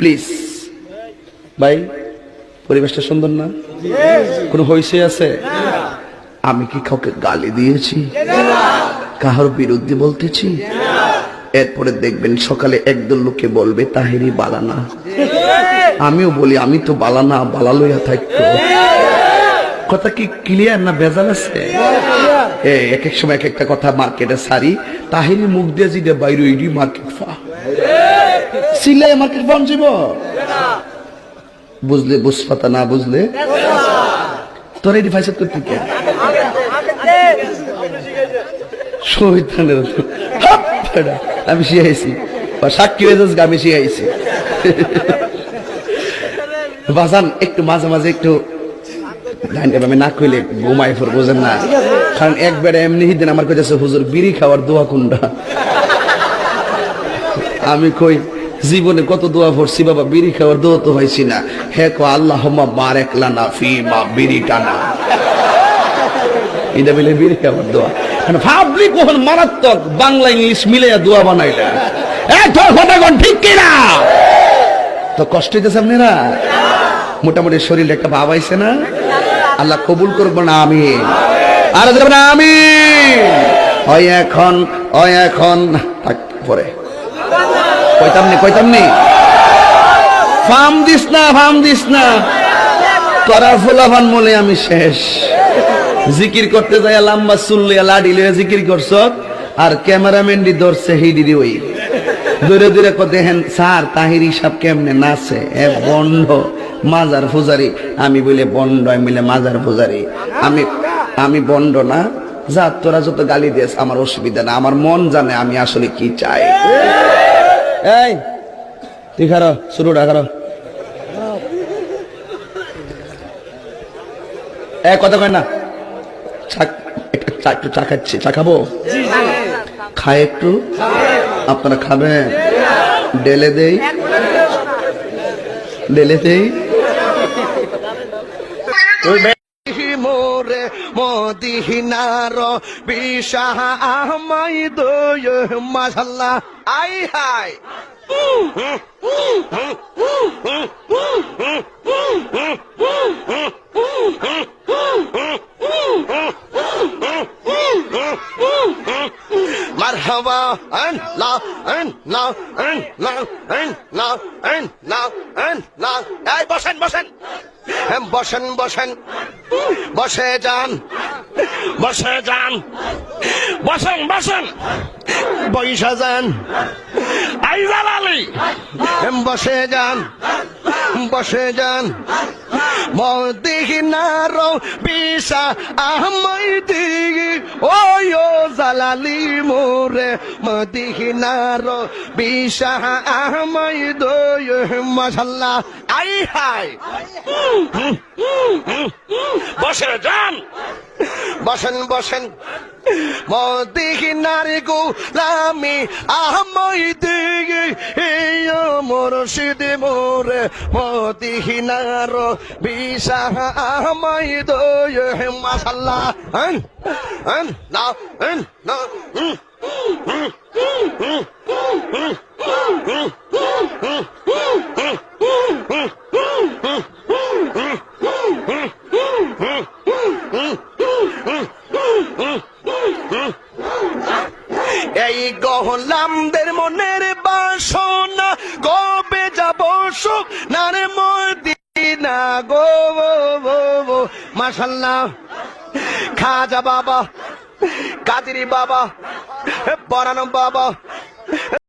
Please ভাই, পরিবেশটা সুন্দর না? কোনো হইছে আছে? আমি কি কাউকে গালি দিয়েছি? কাহার বিরুদ্ধে বলতেছি? এরপরে দেখবেন সকালে একদল লোকে বলবে তাহেরি বালানা। আমিও বলি আমি তো বালানা, বালা লইয়া থাকতো। কথা কি ক্লিয়ার না ভেজাল আছে? এক এক সময় এক একটা কথা মার্কেটে সারি, তাহেরি মুখ দিয়ে জিদে বাইরে ইডি মার্কেট ফা সিলাই মার্কেট ফান যাব। বুঝলে বুঝপাতা, না বুঝলে তোর এটি ফাইসাদ করতে কে শহীদানের আমি শিখাইছি, সাক্ষী হয়ে যাস, আমি শিখাইছি। বাজান একটু মাঝে মাঝে একটু আমি না কইলে ঘুমাই ফোর, বোঝেন না? কারণ একবারে এমনি দিন আমার কাছে হুজুর বিড়ি খাওয়ার দোয়া কোনটা? আমি কই জীবনে কত দোয়া পড়ছি বাবা, বিড়ি খাওয়ার দোয়া তো হয়েছি না। হে কো আল্লাহুম্মা বারিক লানা ফিমা বিড়ি টানা, এটা মিলে বিড়ি খাওয়ার দোয়া। ভাবলি কখন মারাত্মক বাংলা ইংলিশ মিলে দোয়া বানাইলা, ঠিক কিনা? তো কষ্ট হইতেছে আপনারা? মোটামুটি শরীরে একটা ভাব আইছে না? আল্লাহ কবুল করবো না? আমি আর দেব না আমি। ওই এখন পরে কইতামনি ফার্ম দিস না তোরা ফুলাফান বলে আমি শেষ। জিকির করতে যাই লম্বা চুল লইয়া লাডি লইয়া জিকির করছ, আর ক্যামেরাম্যানডি ধরছে হিডিরি ওই দূরে দূরে দেখেন স্যার তাহিরি সাহেব কেমনে নাচে, এ বন্ড মাজার পূজারি। আমি বলে বন্ড, আমি বলে মাজার পূজারি। আমি বন্ড না, যা তোরা যত গালি দিস আমার অসুবিধা না, আমার মন জানে আমি আসলে কি চাই। এই তুই খারো, শুরুটা খারো। কথা কয় না, একটু চা খাচ্ছি, চা খাবো? খায় একটু, আপনারা খাবেন? ডেলে দেই মোরে মদিনার বিশাহ আহমাই দয় মাশাআল্লাহ। আই হাই মারহাবা আল্লাহ আল্লাহ আল্লাহ আল্লাহ আল্লাহ আল্লাহ। এই বসেন বসে যান বৈশা যান। আইজাল আলী বসে যান মদিনার বিশা আহমদি ও জালালি মোরে মদিনার বিশা আহমদ মাশাআল্লাহ। আই হাই বসেন মদিনার গোলামি আহমদ মুর্শিদ মোরে মদিনার বিশা আহমদ মাশাআল্লাহ। এই গহলামদের মনের বাসনা কবে যাব সুখ নারে মদিনা গো মাশাআল্লাহ। খাজা বাবা, কাদেরি বাবা, পরানো বাবা,